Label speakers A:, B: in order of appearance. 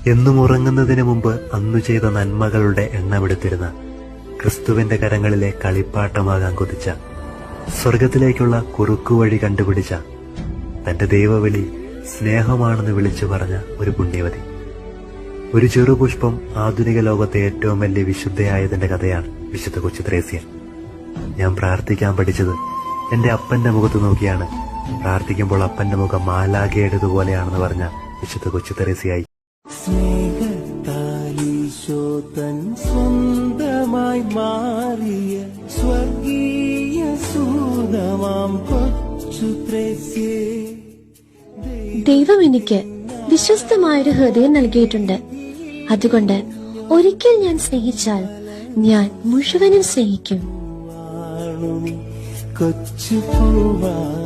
A: എന്നും ഉറങ്ങുന്നതിന് മുമ്പ് അന്നു ചെയ്ത നന്മകളുടെ എണ്ണമെടുത്തിരുന്ന ക്രിസ്തുവിന്റെ കരങ്ങളിലെ കളിപ്പാട്ടമാകാൻ കൊതിച്ച, സ്വർഗത്തിലേക്കുള്ള കുറുക്കുവഴി കണ്ടുപിടിച്ച, തന്റെ ദൈവവിളി സ്നേഹമാണെന്ന് വിളിച്ചു പറഞ്ഞ ഒരു പുണ്യവതി. ഒരു ചെറുപുഷ്പം ആധുനിക ലോകത്തെ ഏറ്റവും വലിയ വിശുദ്ധയായതിന്റെ കഥയാണ് വിശുദ്ധ കൊച്ചു ത്രേസ്യ. ഞാൻ പ്രാർത്ഥിക്കാൻ പഠിച്ചത് എന്റെ അപ്പന്റെ മുഖത്ത് നോക്കിയാണ്. പ്രാർത്ഥിക്കുമ്പോൾ അപ്പന്റെ മുഖം മാലാഖയുടേതുപോലെയാണെന്ന് പറഞ്ഞ വിശുദ്ധ കൊച്ചു ത്രേസ്യയായി.
B: സ്നേഹത്താലീശോതൻ സ്വന്തമായി മാറിയ സ്വർഗീയ സൂതമാം കൊച്ചു ത്രേസ്യേ.
C: ദൈവം എനിക്ക് വിശ്വസ്തമായൊരു ഹൃദയം നൽകിയിട്ടുണ്ട്. അതുകൊണ്ട് ഒരിക്കൽ ഞാൻ സ്നേഹിച്ചാൽ ഞാൻ മുഴുവനും സ്നേഹിക്കും.
B: കൊച്ചു പൂവാ